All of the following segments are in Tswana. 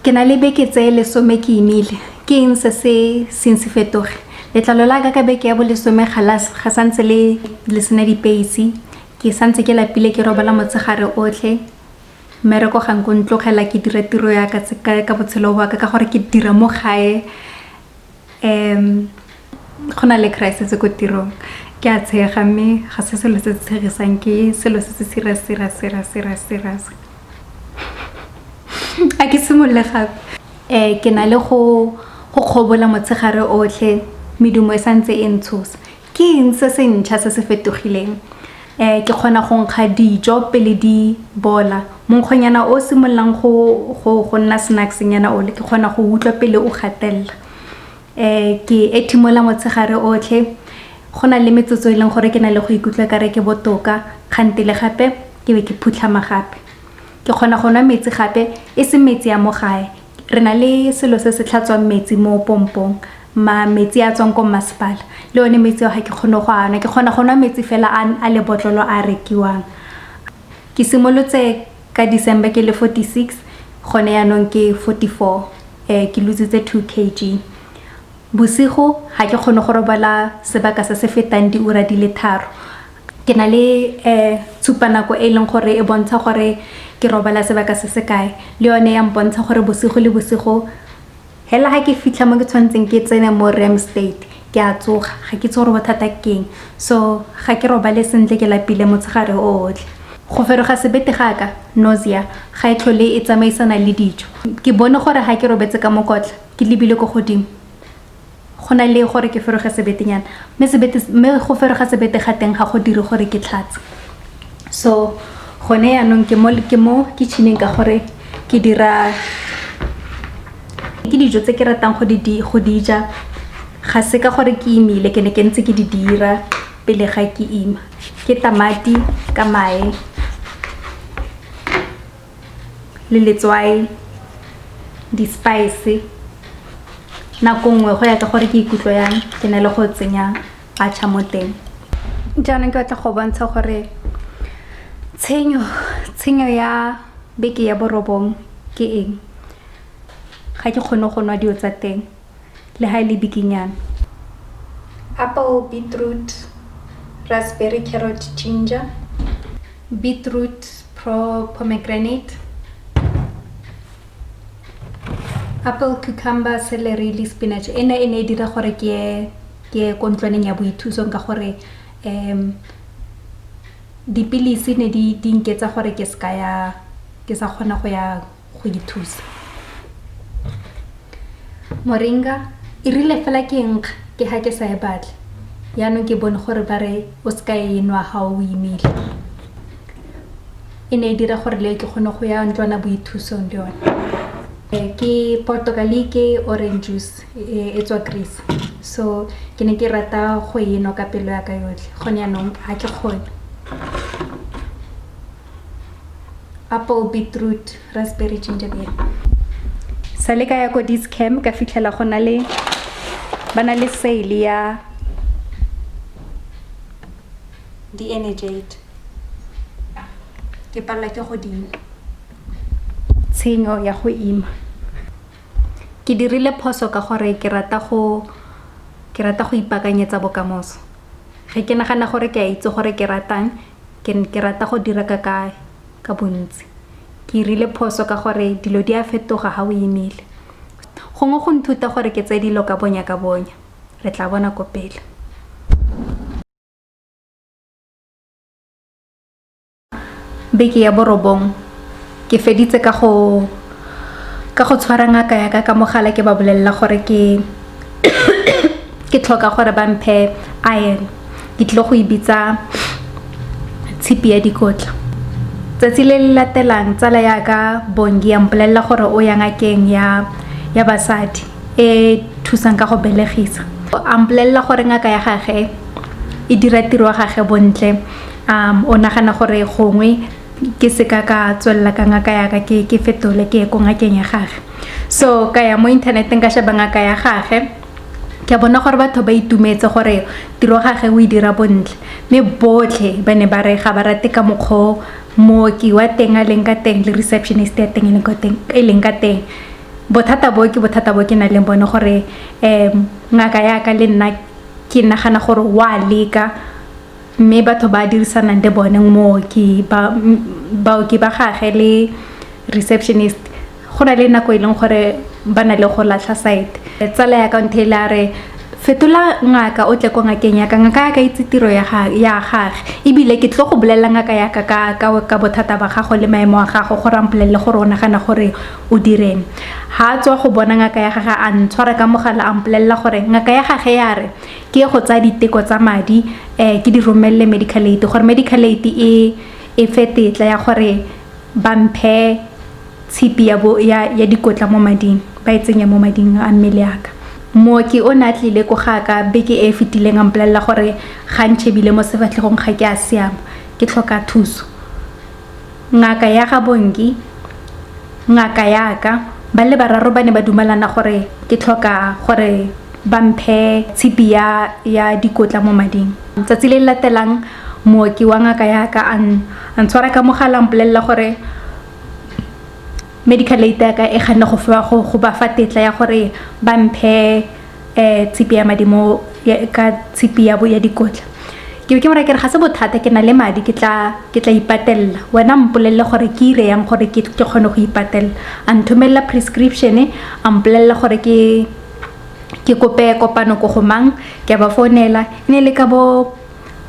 Ke na le beke tse 10 ke imile. Ke eng se se fetoge? Letlalo la ka beke ya bo 10 ga santse le sena dipeisi. Ke santse ke lapile ke robala motsegare otlhe. Mmereko ga nko ntlogela ke dira tiro ya ka botshelo wa ka gore ke dira mo gae. Gona le crisis ko tirong. Ke a tshega mme ga se selo se tshegisang ke selo se serious. A ke simolle gape ke na le go kgobola motsegare otlhe medumo e santse e ntshosa. Ke eng se se ntšha se se fetogileng? Ke kgona go nkga dijo pele di bola. Monkgonyana o simollang go nna snacks nyana ole ke kgona go utlwa pele o gatella. Ke etimola motsegare otlhe. Gona le metsotso e leng gore ke na le go ikutlwa kare ke botoka kgantile gape ke be ke phutlhama gape. Ke kgona go nwa metsi gape e se metsi ya mo gae. Re na le selo se se tlhatswang metsi mo pompong metsi a tswang ko masepala le one metsi a ga ke kgone go ana. Ke kgona go nwa metsi fela a le botlolo a rekiwang. Ke simolotse ka December ke le 46 gone yaanong ke 44 ke lositse 2 kg. Bosigo ga ke kgone go robala sebaka se se fetang diura di le 3. Ke na le tshupanako e leng gore e bontsha gore ke robala sebaka se se kae le yone ya mpontsha gore bosigo le bosigo hela ga ke fitlha mo ke tshwantseng ke tsene mo REM state ke a tsoga ga ke tse gore bothata keng. So ga ke robale sentle ke lapile motsegare otlhe. Go feroga sebete ga ka nausea ga e tlhole e tsamaisana le dijo. Ke bone gore ga ke robetse ka mokotla ke lebile go godimo. Gona le gore ke feroga sebetenyana mme go feroga sebete ga teng ga go dire gore ke tlhatse. So gone yaanong ke mo kitcheneng ka gore ke dira ke dijo tse ke ratang go di ja. Ga se ka gore ke imile ke ne ke ntse ke di dira pele ga ke ima. Ke tamati ka mae le letswai di spice. Nako nngwe go ya ka gore ke ikutlwa yang ke na le go tsenya acha mo teng. Jaanong ke batla go bontsha gore tshenyo ya beke ya borobong ke eng. Ga ke kgone go nwa dio tsa teng le ha ile bikinyana. Apple, beetroot, raspberry, carrot, ginger, beetroot, pomegranate, apple, cucumber, celery le spinach. Ene dira gore ke kontlwaneng ya boithusong ka gore dipilisi ne di nketsa gore ke sa kgona go ithusa. Moringa e rile fela ke nkga ke ha ke sa e batle. Yaanong ke bone gore ba re o ska e nwa ha o imile. Ene dira gore le ke kgone go ya ntlwana boithusong le yone. Ke portocali ke orange juice e tswa Greece. So ke ne ke rata go e nwa ka pelo ya ka yotlhe. Gone yaanong ha ke kgone. Apple, beetroot, raspberry, ginger beer. Sale ka ya ko Dis-Chem ka fitlhela bana le sale ya di-Energate. Ke palla ke godimo. Tshenyo ya go ima. Ke dirile phoso ka gore ke rata go ipakanyetsa bokamoso. Ge ke nagana gore ke a itse gore ke ratang ke rata go dira ka bontsi. Ke rile phoso ka gore dilo di a fetoga ha o imile. Gongwe go nthuta gore ke tse dilo ka bonya. Re tla bona ko pele. Beke ya borobong ke feditse ka go tshwara ngaka ya ka mogala ke ba bolella gore ke tlhoka gore ba mphe iron. Ke tlile go ibitsa tshipi ya dikotla. Tsatsi le latelang tsala ya ka Bongi ya mpolella gore o ya ngakeng ya basadi e thusang ka go belegisa. A mpolella gore ngaka ya gage e dira tiro ya gage bontle. O nagana gore gongwe ke se ka tswella ka ngaka ya ka ke fetole ke go ngakeng ya gage. So ka ya mo inthaneteng ka sheba ngaka ya gage ke bona gore batho ba itumetse gore tiro ya gage o e dira bontle. Me botlhe ba ne ba re ga ba rate ka mokgwa mooki wa teng a leng ka teng le receptionist ya teng e leng ka teng bothata bo ke na le bone gore ngaka ya ka le nna ke nagana gore wa leka mme batho ba dirisanang le bone mooki baoki ba gage le receptionist go na le nako e leng gore ba na le go latlha site tsala ya ka ntheilare fetola ngaka o tle ko ngakeng ya ka itse tiro ya gage ebile ke tlo go bolela ngaka ya ka bothata ba gago le maemo a gago go rampolelle gore o nagana gore o direng ha tswa go bona ngaka ya gage a ntshwara ka mogala a mpolella gore ngaka ya gage ya re ke go tsa diteko tsa madi ke di romelle medical aid gore medical aid e fetetla ya gore ba mphe tshipi ya dikotla mo mading ba itsenya mo mading a mmele yaka mooki o na tlile go gaka beke e fetileng a mpolella gore ga ntshebile mo sefatlhegong ga ke a siama ke tlhoka thuso ngaka ya ga bongi ngaka ya ka ba le bararo ba ne ba dumelana gore ke tlhoka gore ba mphe tshipi ya dikotla mo mading tsatsi le latelang mooki wa ngaka ya ka a ntshwara ka mogala a mpolella gore medical aid ya ka e gana go ba fa tetla ya gore ba mphe tshipi ya madi mo ka tshipi ya dikotla ke be ke mara ke re ga se bothata ke na le madi ke tla ipatella wena mpolelle gore ke ire yang gore ke kgone go ipatella a nthomella prescription a mpolella gore ke kope kopano go go mang ke ba founela ne le ka bo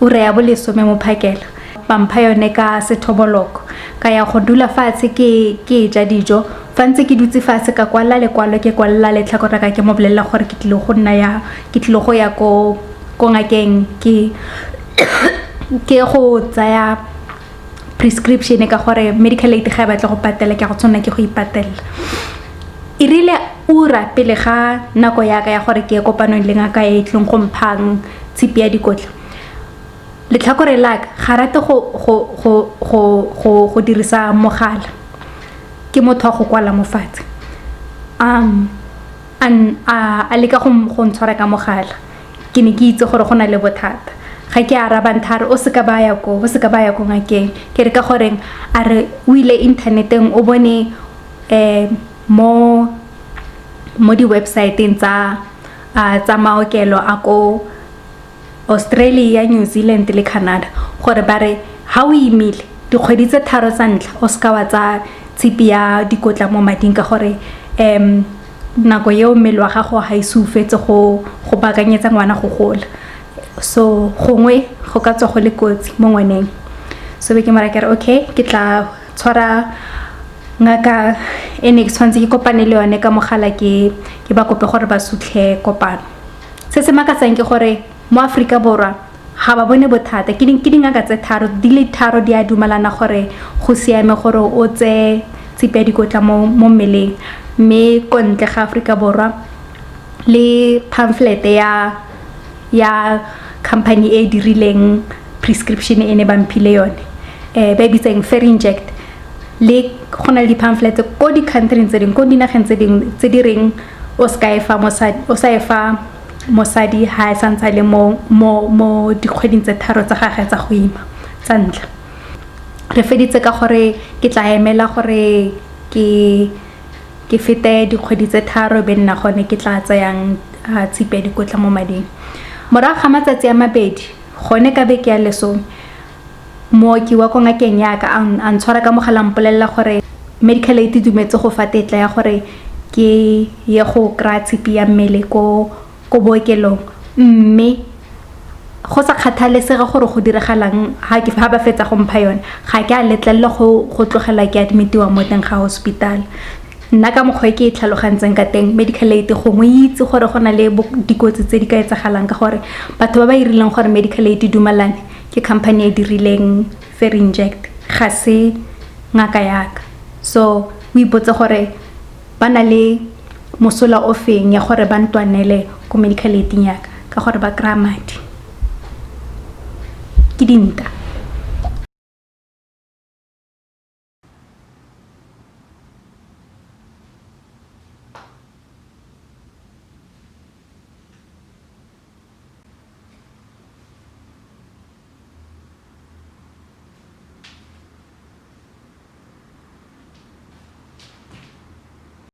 ure ya bo 10 mo phakela pampha yone ka sethoboloko ka ya go dula fatshe ke ja dijo fantse ke dutse fatshe ka kwala lekwalo ke kwalla letlhakore ka ke mo bolela gore ke tlile go ya ko ngakeng ke go tsaya prescription ka gore medical aid ga e batla go patela ke go tshwana ke go ipatela e rile ura pele ga nako ya ka ya gore ke kopanong le ngaka e tlong go mphang tshipi ya dikotla letlhakore la ka ga rate go dirisa mogala ke motho wa go kwala mo fatshe a leka go ntshwara ka mogala ke ne ke itse gore go na le bothata ga ke araba nthare o se ka ba ya ko ngakeng ke re ka goreng a re o ile inthaneteng o bone mo di website-eng tsa maokelo a ko Australia, New Zealand le Canada gore ba re ha o imile dikgwedi tse 3 tsa ntlha o ska wa tsa tshipi ya dikotla mo mading ka gore nako yeo mmele wa gago ga e sufetse go bakanyetsa ngwana go gola so gongwe go ka tswa go le kotsi mo ngwaneng so be ke mara ke re okay ke tla tshwara ngaka ene ke tshwantse ke kopane le yone ka mogala ke ba kope gore ba sutlhe kopano se se makatsang ke gore moafrika borwa ga ba bone bothata ke dingaka tse tharo di le tharo di a dumalana gore go siame gore o tse tshipi ya dikotla mo mmeleng mme ko ntle ga Afrika Borwa le pamphlet ya company e dirileng prescription e ne ba mphile yone ba bitseng Ferinject le gona le di pamphlet ko di country tse ding ko dinageng tse di reng o sa efa mosadi ha e santsa le mo dikgweding tse 3 tsa gagwe tsa go ima tsa ntlha re feditse ka gore ke tla emela gore ke fete dikgwedi tse 3 be nna gone ke tla tsayang tshipi ya dikotla mo mading morago ga matsatsi a mabedi gone ka beke ya lesome mooki wa ko ngakeng ya ka a ntshwara ka mogala mpolella gore medical aid dumetse go fa tetla ya gore ke ye go kry tshipi ya mmele ko bookelong mme go sa kgathalesega gore go diragalang ha ba fetsa go mpha yone ga ke a letlella go tlogela ke admitiwa mo teng ga hospital nna ka mokgwa ke tlhalogantseng ka teng medical aid gongwe itse gore go na le dikotsi tse di ka etsagalang ka gore batho ba ba irileng gore medical aid dumalane ke company e dirileng Ferinject ga se ngaka yaka so o ipotse gore ba na le mosola o feng ya gore ba ntwanele ko medical aid yaka ka gore ba kry madi ke dinta